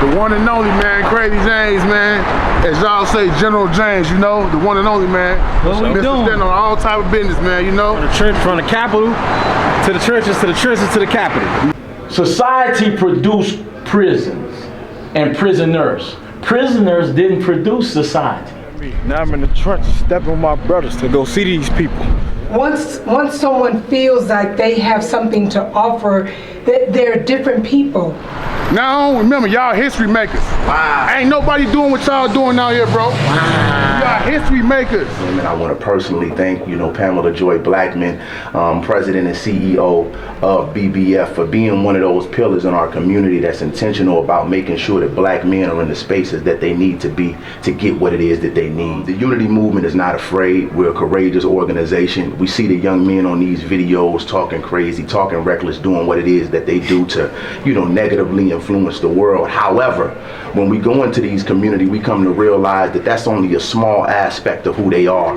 The one and only, man, Crazy James, man. As y'all say, General James, you know, the one and only, man. What we doing? Standing on all type of business, man, you know. From the capital to the churches, to the trenches, to the capital. Society produced prisons and prisoners. Prisoners didn't produce society. Now I'm in the trench, stepping with my brothers to go see these people. Once someone feels like they have something to offer, they're different people. Now, remember, y'all history makers. Wow. Ain't nobody doing what y'all doing out here, bro. Wow. Y'all history makers. And I want to personally thank, Pamela Joy Blackman, President and CEO of BBF, for being one of those pillars in our community that's intentional about making sure that black men are in the spaces that they need to be to get what it is that they need. The Unity Movement is not afraid. We're a courageous organization. We see the young men on these videos talking crazy, talking reckless, doing what it is that they do to, negatively influence the world. However, when we go into these communities, we come to realize that that's only a small aspect of who they are.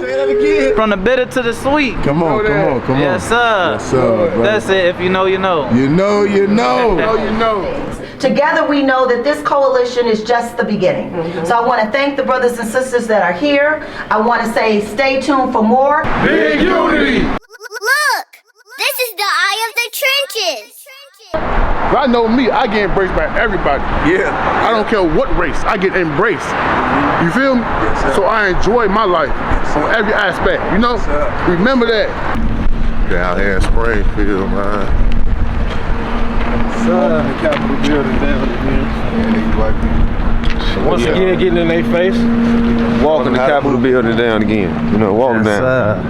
From the bitter to the sweet. Come on. Yes, sir. Yes, sir, bro. That's it. If you know, you know. You know. You know. Together we know that this coalition is just the beginning. So I want to thank the brothers and sisters that are here. I want to say stay tuned for more. Big Unity! Look! This is the eye of the trenches. I know me, I get embraced by everybody. Yeah. I don't care what race, I get embraced. You feel me? Yes, so I enjoy my life on every aspect, you know? Remember that. Down here in Springfield, man. The Capitol building down again. Once again, getting in their face. Walking the Capitol building down again. Walking down.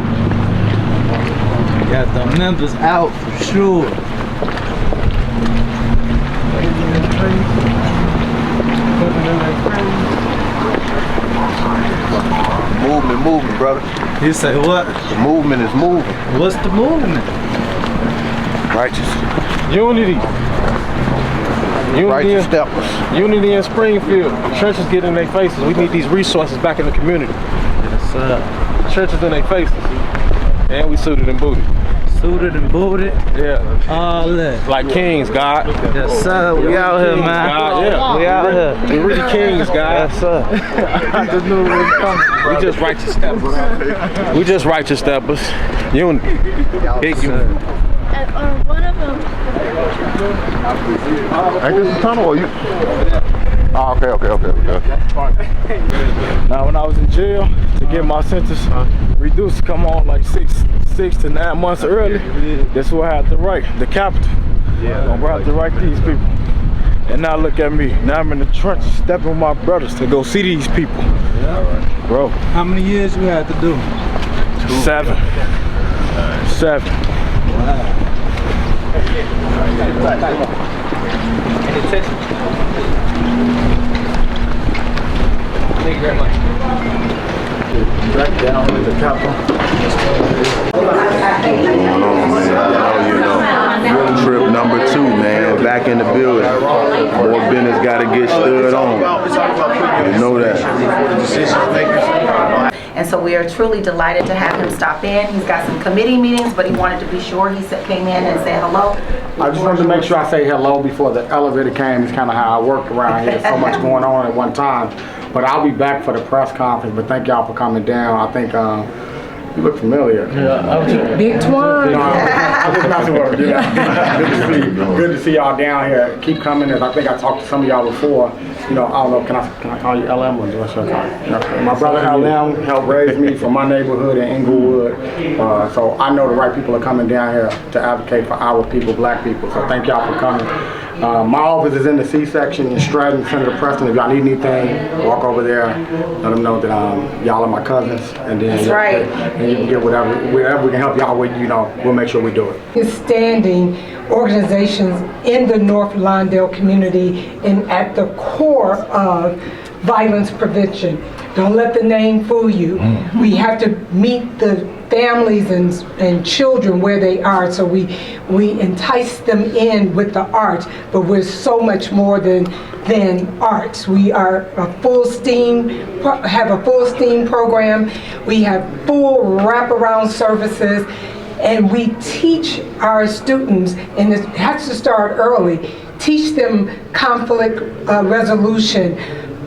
Got the members out for sure. Movement, brother. You say what? The movement is moving. What's the movement? Righteous. Unity. Righteous steppers. Unity in Springfield. Churches get in their faces. We need these resources back in the community. Yes, sir. Churches in their faces. And we suited and booted. Suited and booted. Yeah. All that. Like kings, God. Yes, sir. We out here, man. God, yeah. We out here. We really kings, God. Yes, sir. I just knew it was coming. We just righteous steppers. We just righteous steppers. Unity. Big unity. One of them. Ain't this a tunnel or you? Oh, okay. Now, when I was in jail to get my sentence reduced to come on like 6 to 9 months early, that's what I had to write, the capital. I'm gonna have to write these people. And now look at me. Now I'm in the trench stepping with my brothers to go see these people. Bro. How many years you had to do? 7. Wow. Thank you very much. Back down in the capital. Trip number 2, man. Back in the building. More business got to get stood on. You know that. And so we are truly delighted to have him stop in. He's got some committee meetings, but he wanted to be sure. He came in and said hello. I just wanted to make sure I say hello before the elevator came. It's kind of how I work around here. So much going on at one time. But I'll be back for the press conference. But thank y'all for coming down. I think you look familiar. Big Twine. No, I'm just messing with you. Good to see y'all down here. Keep coming. I think I talked to some of y'all before. I don't know, can I call you LM or what should I call you? My brother LM helped raise me from my neighborhood in Inglewood. So I know the right people are coming down here to advocate for our people, black people. So thank y'all for coming. My office is in the C-section in Stratton, Senator Preston. If y'all need anything, walk over there. Let them know that y'all are my cousins. And then that's right. And you can get whatever we can help y'all with, we'll make sure we do it. Standing organizations in the North Lawndale community and at the core of violence prevention. Don't let the name fool you. We have to meet the families and children where they are, so we entice them in with the art, but we're so much more than arts. We are a full STEAM, have a full STEAM program. We have full wraparound services, and we teach our students, and it has to start early, teach them conflict resolution.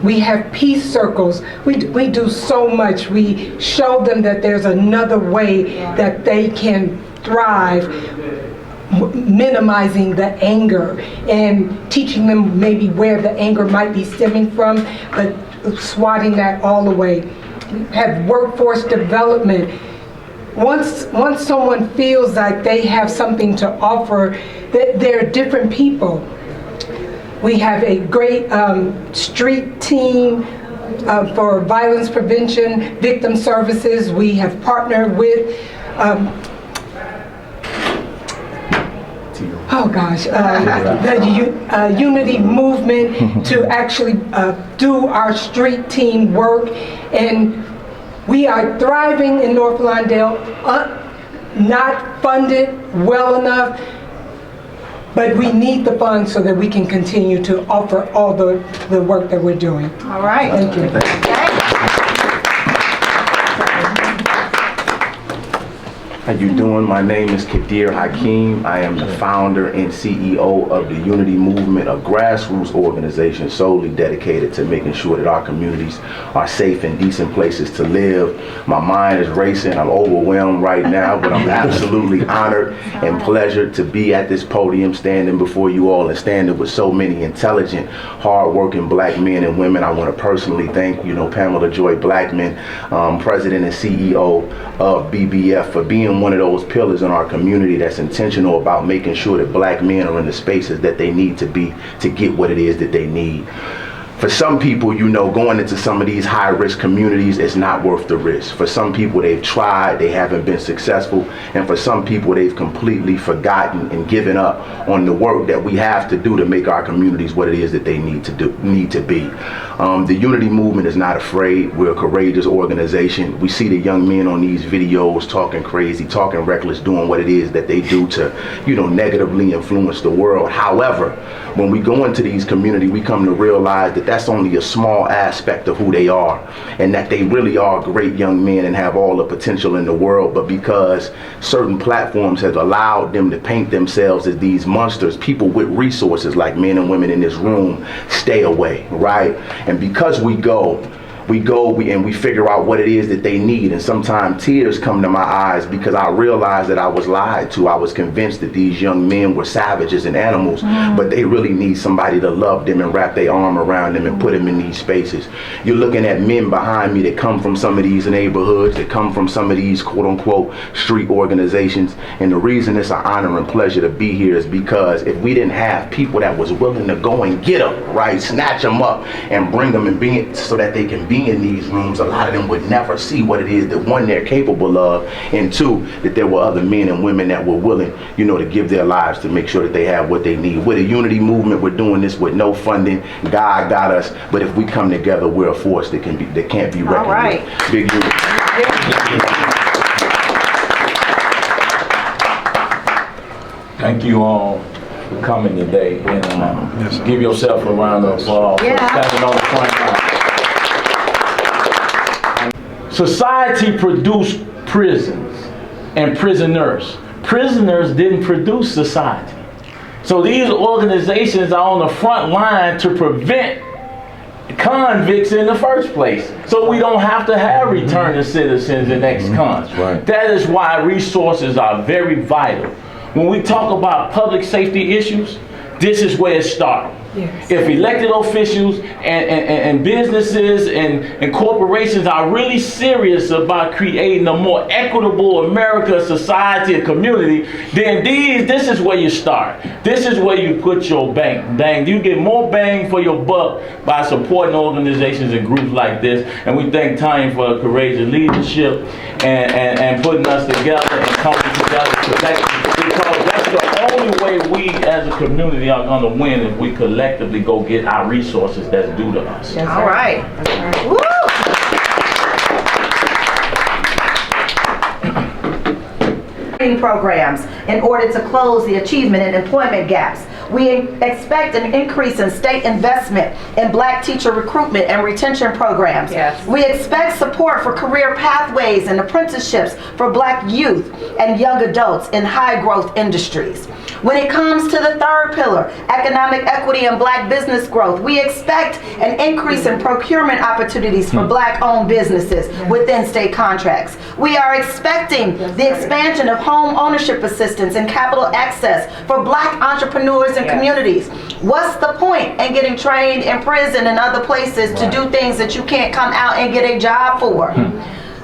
We have peace circles. We do so much. We show them that there's another way that they can thrive, minimizing the anger and teaching them maybe where the anger might be stemming from, but swatting that all away. We have workforce development. Once someone feels like they have something to offer, they're different people. We have a great street team for violence prevention, victim services. We have partnered with the Unity movement to actually do our street team work, and we are thriving in North Lawndale, not funded well enough, but we need the funds so that we can continue to offer all the work that we're doing. All right. Thank you. How you doing? My name is Kadir Hakeem. I am the founder and CEO of the Unity Movement, a grassroots organization solely dedicated to making sure that our communities are safe and decent places to live. My mind is racing. I'm overwhelmed right now, but I'm absolutely honored and pleasured to be at this podium standing before you all and standing with so many intelligent, hardworking black men and women. I want to personally thank, Pamela Joy Blackman, President and CEO of BBF, for being one of those pillars in our community that's intentional about making sure that black men are in the spaces that they need to be to get what it is that they need. For some people, going into some of these high-risk communities is not worth the risk. For some people, they've tried, they haven't been successful, and for some people, they've completely forgotten and given up on the work that we have to do to make our communities what it is that they need to be. The Unity Movement is not afraid. We're a courageous organization. We see the young men on these videos talking crazy, talking reckless, doing what it is that they do to, negatively influence the world. However, when we go into these communities, we come to realize that that's only a small aspect of who they are, and that they really are great young men and have all the potential in the world, but because certain platforms have allowed them to paint themselves as these monsters, people with resources like men and women in this room stay away, right? And because we go and we figure out what it is that they need, and sometimes tears come to my eyes because I realized that I was lied to. I was convinced that these young men were savages and animals, but they really need somebody to love them and wrap their arm around them and put them in these spaces. You're looking at men behind me that come from some of these neighborhoods, that come from some of these quote-unquote street organizations, and the reason it's an honor and pleasure to be here is because if we didn't have people that was willing to go and get them, right, snatch them up and bring them and be so that they can be in these rooms, a lot of them would never see what it is that, one, they're capable of, and two, that there were other men and women that were willing, to give their lives to make sure that they have what they need. With a Unity Movement, we're doing this with no funding. God got us, but if we come together, we're a force that can't be reckoned with. All right. Big unity. Thank you all for coming today, and give yourself a round of applause for standing on the front line. Society produced prisons and prisoners. Prisoners didn't produce society. So these organizations are on the front line to prevent convicts in the first place. So we don't have to have returning citizens and ex-cons. Right. That is why resources are very vital. When we talk about public safety issues, this is where it starts. Yes. If elected officials and businesses and corporations are really serious about creating a more equitable America, society, and community, then this is where you start. This is where you put your bang. You get more bang for your buck by supporting organizations and groups like this. And we thank Tanya for her courageous leadership and putting us together and coming together collectively, because that's the only way we as a community are going to win, if we collectively go get our resources that's due to us. Yes, all right. Woo! Training programs in order to close the achievement and employment gaps. We expect an increase in state investment in Black teacher recruitment and retention programs. Yes. We expect support for career pathways and apprenticeships for Black youth and young adults in high growth industries. When it comes to the third pillar, economic equity and Black business growth, we expect an increase in procurement opportunities for Black owned businesses within state contracts. We are expecting the expansion of home ownership assistance and capital access for Black entrepreneurs and communities. What's the point in getting trained in prison and other places to do things that you can't come out and get a job for?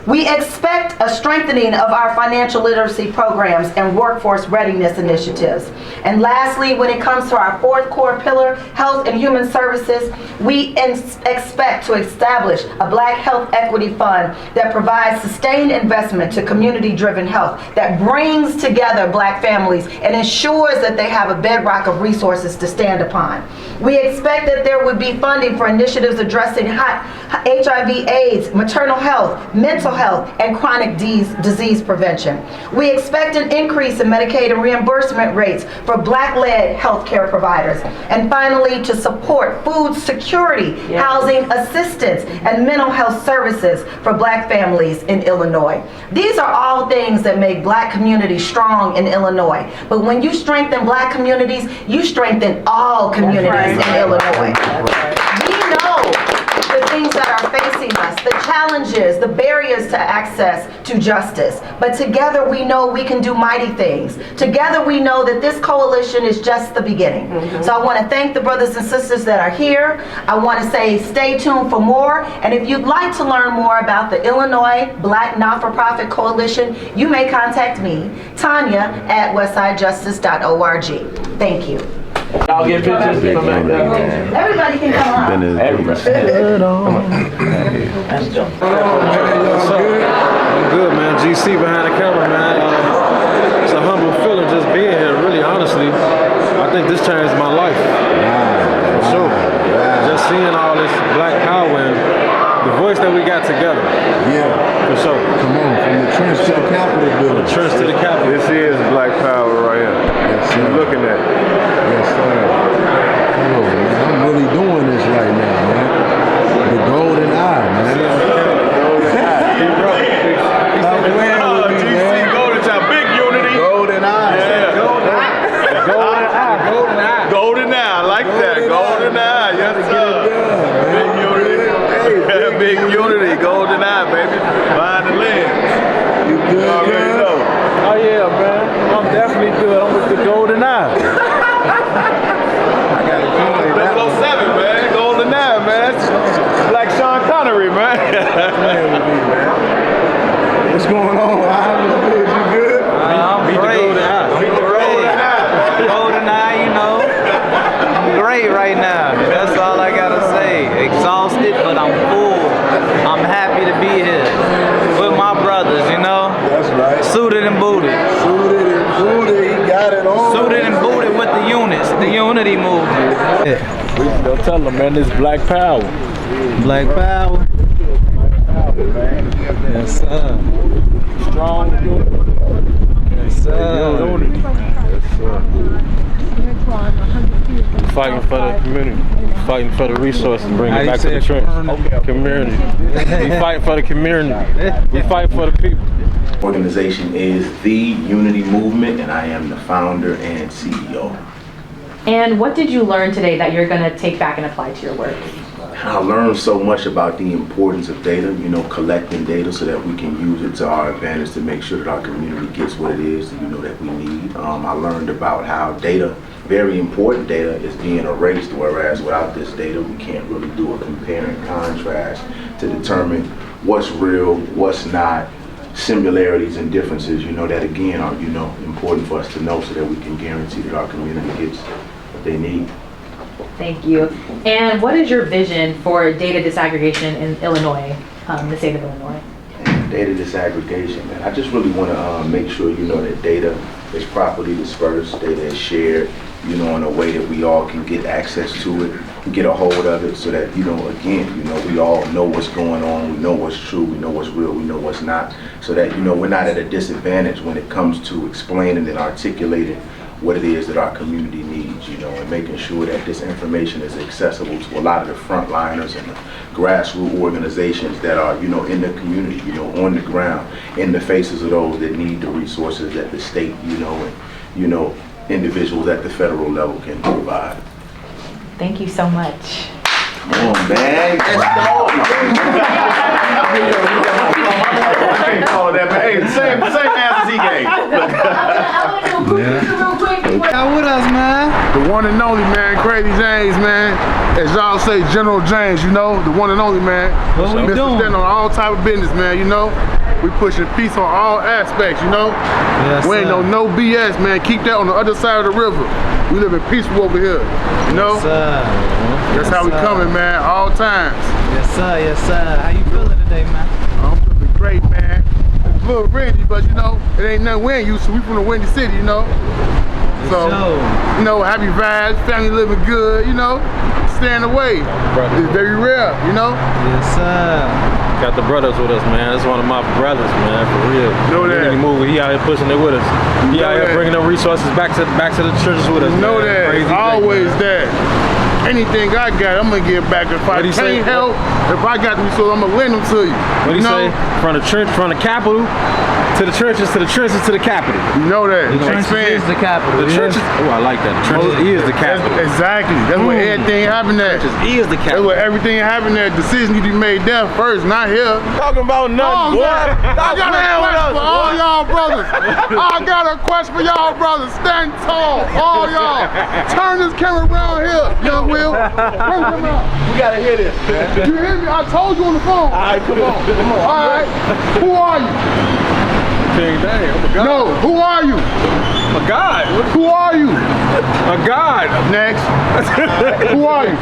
We expect a strengthening of our financial literacy programs and workforce readiness initiatives. And lastly, when it comes to our fourth core pillar, health and human services, we expect to establish a Black health equity fund that provides sustained investment to community-driven health, that brings together Black families and ensures that they have a bedrock of resources to stand upon. We expect that there would be funding for initiatives addressing HIV/AIDS, maternal health, mental health, and chronic disease prevention. We expect an increase in Medicaid and reimbursement rates for Black-led healthcare providers. And finally, to support food security, housing assistance, and mental health services for Black families in Illinois. These are all things that make Black communities strong in Illinois. But when you strengthen Black communities, you strengthen all communities in Illinois. We know the things that are facing us, the challenges, the barriers to access to justice. But together we know we can do mighty things. Together we know that this coalition is just the beginning. So I want to thank the brothers and sisters that are here. I want to say stay tuned for more. And if you'd like to learn more about the Illinois Black Not-for-Profit Coalition, you may contact me, Tanya, at westsidejustice.org. Thank you. Y'all get pictures from back there? Everybody can come on. I'm good, man. GC behind the camera, man. It's a humble feeling just being here, really, honestly. I think this changed my life. For sure. Just seeing all this Black power and the voice that we got together. Yeah. For sure. Come on, from the trench to the Capitol building. The trench to the Capitol. This is Black power right here. Yes, sir. You're looking at it. Yes, sir. Oh, man, I'm really doing this right now, man. The golden eye, man. GC Golden Child, big unity. Golden eye. Yeah. Golden eye. Golden eye. Golden eye, I like that. Golden eye, yes sir. Big unity. Big unity, golden eye, baby. Behind the lens. You good, You already man? know. Oh yeah, man. I'm definitely good. I'm with the golden eye. I got to play that one. 007, man. Golden eye, man. Like Sean Connery, man. Playing with me, man. What's going on? I'm good. You good? I'm great. Golden eye, you know. I'm great right now. That's all I gotta say. Exhausted, but I'm full. I'm happy to be here with my brothers, you know. That's right. Suited and booted. Suited and booted. He got it on. Suited and booted with the units, the unity movement. Don't tell them, man, this Black power. Black power. Yes, sir. Strong unity. Yes, sir. Unity. Fighting for the community. Fighting for the resources, bring it back to the trench. Community. We fight for the community. We fight for the people. Organization is the Unity Movement, and I am the founder and CEO. And what did you learn today that you're going to take back and apply to your work? I learned so much about the importance of data, you know, collecting data so that we can use it to our advantage to make sure that our community gets what it is, you know, that we need. I learned about how data, very important data, is being erased, whereas without this data, we can't really do a compare and contrast to determine what's real, what's not, similarities and differences, you know, that again are, you know, important for us to know so that we can guarantee that our community gets what they need. Thank you. And what is your vision for data disaggregation in Illinois, the state of Illinois? Data disaggregation, man. I just really want to make sure, you know, that data is properly dispersed, data is shared, you know, in a way that we all can get access to it, get a hold of it so that, you know, again, you know, we all know what's going on, we know what's true, we know what's real, we know what's not, so that, you know, we're not at a disadvantage when it comes to explaining and articulating what it is that our community needs, you know, and making sure that this information is accessible to a lot of the frontliners and the grassroots organizations that are, you know, in the community, you know, on the ground, in the faces of those that need the resources that the state, you know, and, you know, individuals at the federal level can provide. Thank you so much. Come on, man. Let's go. I can't call that, man. Hey, same answers he gave. Y'all with us, man. The one and only, man, Crazy James, man. As y'all say, General James, you know, the one and only, man. What we doing? Stand on all type of business, man, you know. We pushing peace on all aspects, you know. Yes, we ain't sir. no BS, man. Keep that on the other side of the river. We live in peaceful over here, you know. Yes, sir. That's Yes, how we sir. coming, man, all times. Yes, sir. Yes, sir. How you feeling today, man? I'm feeling great, man. It's a little windy, but you know, it ain't nothing wind used to. We from the windy city, you know. So, you know, happy vibes, family living good, you know. Staying away. It's very rare, you know. Yes, sir. Got the brothers with us, man. That's one of my brothers, man, for real. Know that. He moving, he out here pushing it with us. He out here bringing them resources back to the churches with us. Know man. that. Crazy Always thing, that. Anything I got, I'm gonna give back. If I What'd he say? can't help, if I got the resources, I'm gonna lend them to you. What do you say? From the church, from the capital to the churches, to the trenches, to the capital. You know that. The churches is the capital. The churches. Oh, I like that. The churches is the capital. Exactly. That's where everything happened at. Churches is the That's capital. where everything happened at. Decisions need to be made there first, not here. Talking about nothing, boy. I got a question for all y'all brothers. I got a question for y'all brothers. Stand tall, all y'all. Turn this camera around here, young Will. Bring him out. We gotta hear this, man. You hear me? I told you on the phone. All right, come on. All right. Who are you? King Dang, I'm a god. No. Who are you? A god. Who are you? A god. Next. Who are you?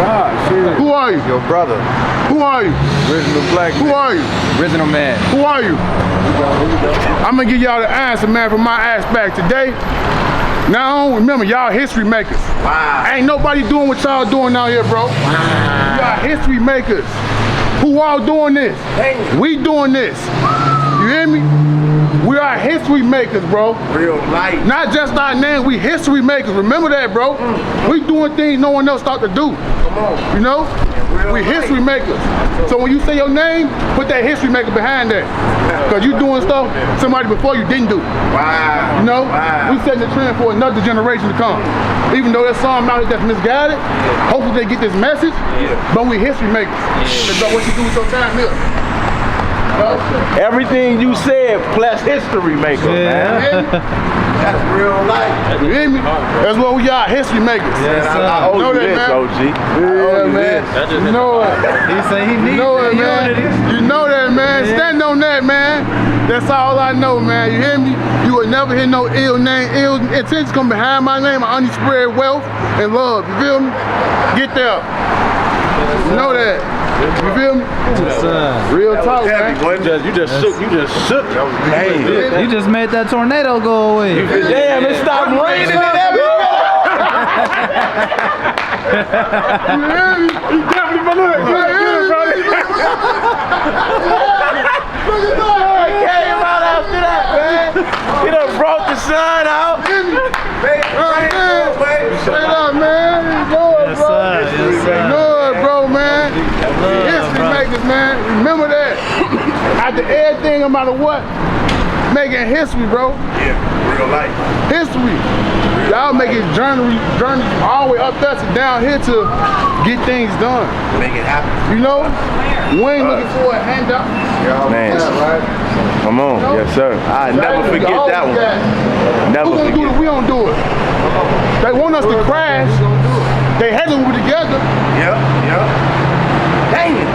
God. Shit. Who are you? Your brother. Who are you? Original black. Who are you? Original man. Who are you? I'm gonna give y'all the answer, man, from my aspect today. Now, remember, y'all history makers. Wow. Ain't nobody doing what y'all doing out here, bro. Wow. Y'all history makers. Who all doing this? Dang. We doing this. You hear me? We are history makers, bro. Real life. Not just our name, we history makers. Remember that, bro. We doing things no one else thought to do. Come on. You know? We history makers. So when you say your name, put that history maker behind that. Because you doing stuff somebody before you didn't do. Wow. You know? Wow. We setting the trend for another generation to come. Even though there's some out here that's misguided, hopefully they get this message, but we history makers. It's about what you do with your time here. Everything you said plus history maker, man. That's real life. You hear me? That's what we are, history makers. Yes, sir. I owe Know you that, this, man. OG. Yeah, man. You know it. He say he needs You know it, man. unity. You know that, man. Stand on that, man. That's all I know, man. You hear me? You will never hear no ill name, ill intentions come behind my name. I only spread wealth and love. You feel me? Get there. You know that. You feel me? Yes, sir. Real talk, man. You just shook. You just shook. Hey. You just made that tornado go away. Damn, it stopped raining in every You hear me? He definitely believed it. You hear me? Look at that. Came out after that, man. He done brought the sun out. Straight up, man. Know it, Yes, bro. sir. Yes, sir. Know it, bro, man. History makers, man. Remember that. After everything, no matter what, making history, bro. Yeah, real life. History. Y'all making journey all the way up there to down here to get things done. Make it happen. You know? We ain't looking for a handout. Man. Come on. Yes, sir. I never forget that one. Never Who gonna do it if we don't do it? They want us to crash. They had to move together. Yep. Dang it.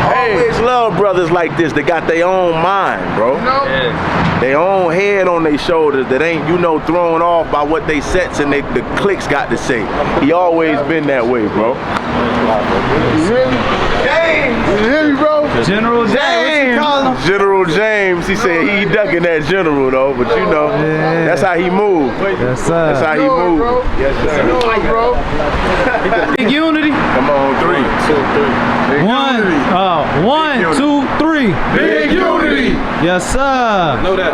Always love brothers like this that got their own mind, bro. You know? Their own head on their shoulders that ain't, you know, thrown off by what they sets and the cliques got to say. He always been that way, bro. You hear me? James! You hear me, bro? General James. What you call him? General James. He said he ducking that general though, but you know, that's how he move. Yes, sir. That's how he Know it, move. bro. Yes, sir. Know it, bro. Big unity. Come on, 3, 2, 3. One, 2, 3. three. Big unity. Yes, sir. Know that.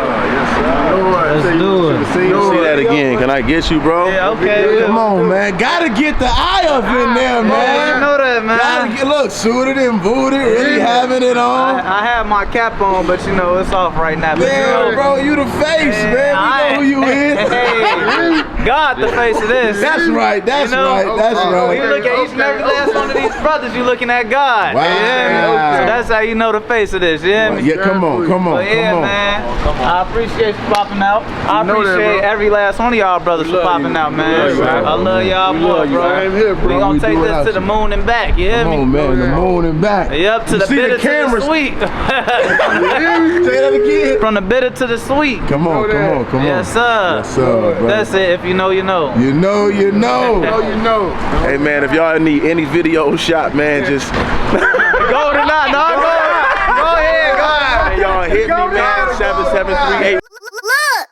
Let's do it. See that again. Can I get you, bro? Yeah, okay. Come on, man. Gotta get the eye up in there, man. You know that, man. Gotta get, look, suited and booted, really having it on. I have my cap on, but you know, it's off right now. But Man, you know, bro, you the face, man. We know who you is. Hey, God, the face of this. That's right, that's You know, right, that's When you right. look at each and every last one of these brothers, you looking at God. Wow. Yeah, so that's how you know the face of this. You hear me? Yeah, come on, come on, But yeah, come on. man, I appreciate you popping out. I appreciate every last one of y'all brothers for popping out, man. I love y'all more, bro. Same here, bro. We gonna We take do it this out to the you. moon and back. You hear Come me? on, man, the moon and back. Yep, to You the see bitter to the cameras. sweet. Say that again. From the bitter to the sweet. Come on, come on, come on. Yes, sir. Yes, sir, bro. That's it. If you know, you know. You know, you know. You know. Hey, man, if y'all need any video shot, man, just Goalden out. No, go ahead. Go ahead. y'all hit me, man, 7738. Look,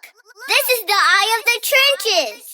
this is the eye of the trenches.